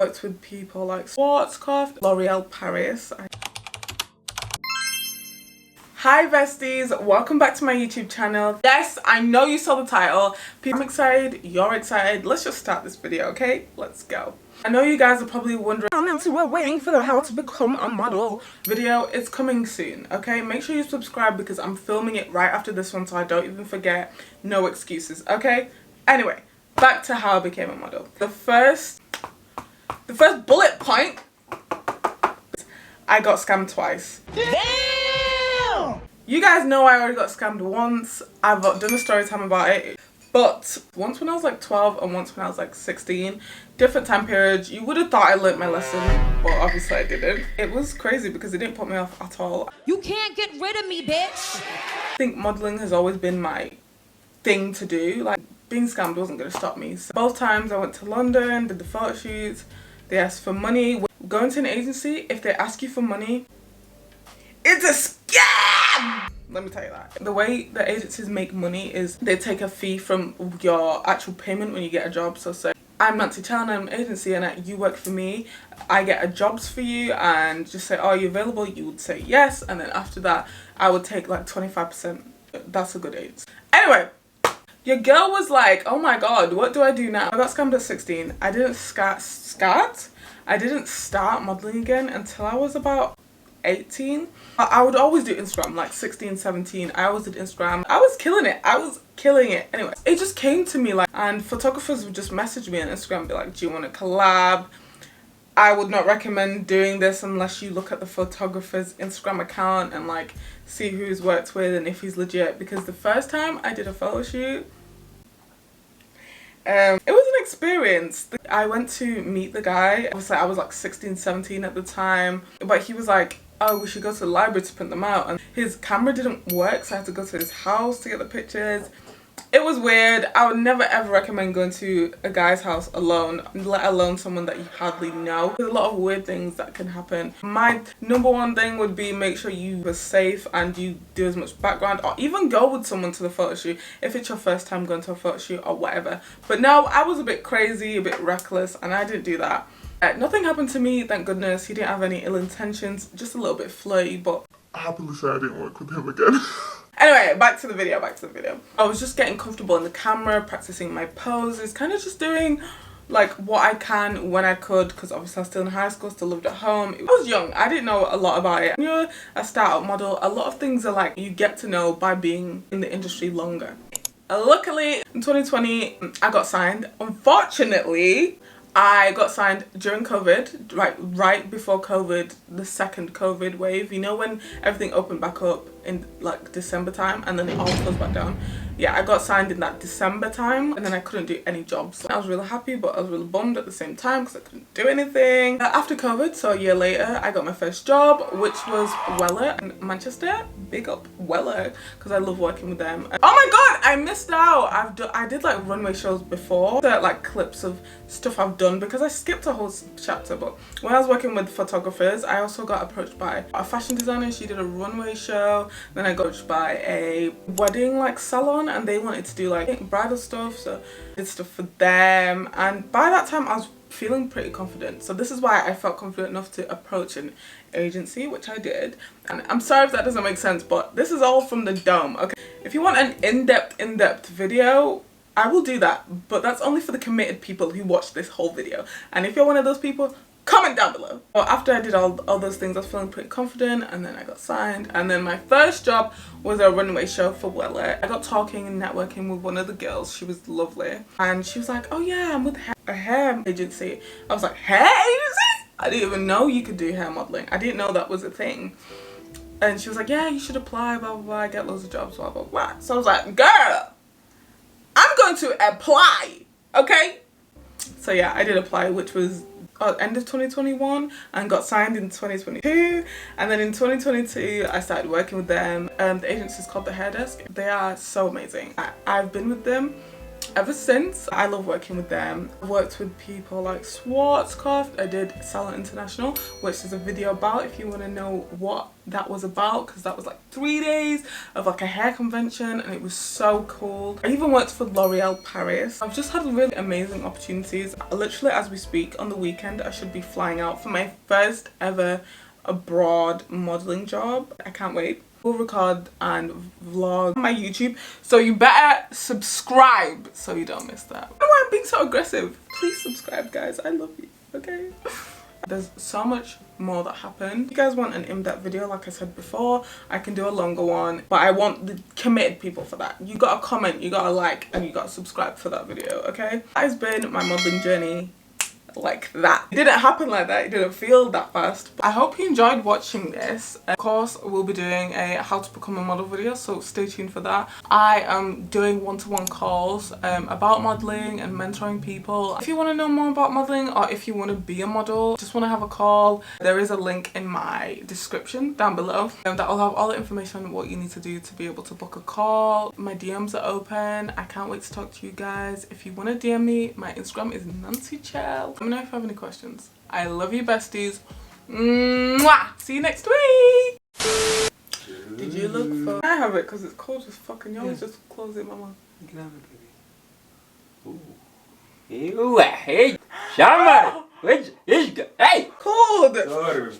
Worked with people like Schwarzkopf, L'Oreal Paris. Hi besties, welcome back to my YouTube channel. Yes, I know you saw the title. I'm excited, you're excited. Let's just start this video, okay? Let's go. I know you guys are probably wondering, Nancy, we're waiting for how to become a model. Video is coming soon, okay? Make sure you subscribe because I'm filming it right after this one so I don't even forget. No excuses, okay? Anyway, back to how I became a model. The first bullet point, I got scammed twice. Damn! You guys know I already got scammed once. I've done a story time about it. But once when I was like 12 and once when I was like 16, different time periods. You would have thought I learnt my lesson, but obviously I didn't. It was crazy because it didn't put me off at all. You can't get rid of me, bitch! I think modelling has always been my thing to do. Like, being scammed wasn't going to stop me. So both times I went to London, did the photo shoots. They asked for money. Going to an agency, if they ask you for money, it's a scam! Let me tell you that. The way the agencies make money is they take a fee from your actual payment when you get a job. So say, I'm Nancy.chelenje, I'm an agency and you work for me. I get a jobs for you and just say, oh, are you available? You would say yes. And then after that, I would take like 25%. That's a good agency. Anyway. Your girl was like, oh my god, what do I do now? I got scammed at 16. I didn't I didn't start modelling again until I was about 18. I would always do Instagram, like 16, 17. I always did Instagram. I was killing it. I was killing it. Anyway, it just came to me like, and photographers would just message me on Instagram and be like, do you want to collab? I would not recommend doing this unless you look at the photographer's Instagram account and like see who he's worked with and if he's legit, because the first time I did a photo shoot, it was an experience. I went to meet the guy. Obviously I was like 16, 17 at the time, but he was like, oh, we should go to the library to print them out, and his camera didn't work, so I had to go to his house to get the pictures. It was weird. I would never ever recommend going to a guy's house alone, let alone someone that you hardly know. There's a lot of weird things that can happen. My number one thing would be make sure you are safe and you do as much background, or even go with someone to the photo shoot if it's your first time going to a photo shoot or whatever. But no, I was a bit crazy, a bit reckless, and I didn't do that. Nothing happened to me, thank goodness. He didn't have any ill intentions, just a little bit flirty, but I happily say I didn't work with him again. Anyway, back to the video. I was just getting comfortable in the camera, practicing my poses, kind of just doing like what I can when I could, because obviously I was still in high school, still lived at home. I was young, I didn't know a lot about it. When you're a startup model, a lot of things are like you get to know by being in the industry longer. Luckily, in 2020, I got signed. Unfortunately, I got signed during COVID, right before COVID, the second COVID wave. You know when everything opened back up in like December time and then it all closed back down? Yeah, I got signed in that December time and then I couldn't do any jobs. I was really happy, but I was really bummed at the same time because I couldn't do anything. After COVID, so a year later, I got my first job, which was Weller in Manchester. Big up Weller, because I love working with them. Oh my god, I missed out. I did like runway shows before, like clips of stuff I've done because I skipped a whole chapter. But when I was working with photographers, I also got approached by a fashion designer. She did a runway show. Then I got approached by a wedding like salon and they wanted to do like bridal stuff, so I did stuff for them. And by that time I was feeling pretty confident, so this is why I felt confident enough to approach an agency, which I did. And I'm sorry if that doesn't make sense, but this is all from the dome, okay? If you want an in-depth video, I will do that, but that's only for the committed people who watch this whole video. And if you're one of those people, comment down below. Well, after I did all those things, I was feeling pretty confident, and then I got signed. And then my first job was a runway show for Weller. I got talking and networking with one of the girls. She was lovely, and she was like, oh yeah, I'm with a hair agency. I was like, hair agency? I didn't even know you could do hair modeling. I didn't know that was a thing. And she was like, yeah, you should apply, blah blah blah, I get loads of jobs, blah blah blah. So I was like, girl, I'm going to apply, okay? So yeah, I did apply, which was end of 2021, and got signed in 2022. And then in 2022 I started working with them. The agency is called The Hair Desk. They are so amazing. I've been with them ever since. I love working with them. I've worked with people like Schwarzkopf. I did STALLION International, which is a video about if you want to know what that was about, because that was like 3 days of like a hair convention and it was so cool. I even worked for L'Oreal Paris. I've just had really amazing opportunities. Literally as we speak, on the weekend I should be flying out for my first ever abroad modeling job. I can't wait. We'll record and vlog on my YouTube, so you better subscribe so you don't miss that. I don't know why I'm being so aggressive. Please subscribe, guys. I love you, okay? There's so much more that happened. If you guys want an in-depth video, like I said before, I can do a longer one, but I want the committed people for that. You gotta comment, you gotta like, and you gotta subscribe for that video, okay? That has been my modeling journey. Like that. It didn't happen like that. It didn't feel that fast. I hope you enjoyed watching this. Of course, we'll be doing a how to become a model video, so stay tuned for that. I am doing one-to-one calls about modeling and mentoring people. If you want to know more about modeling, or if you want to be a model, just want to have a call, there is a link in my description down below that will have all the information on what you need to do to be able to book a call. My DMs are open. I can't wait to talk to you guys. If you want to DM me, my Instagram is Nancy.chelenje. Let me know if you have any questions. I love you, besties. Mwah! See you next week. Did you look for? I have it because it's cold as fucking. You always just close it, mama. You can have it, baby. Ooh. Hey, Shamar. Hey, cold. Sorry.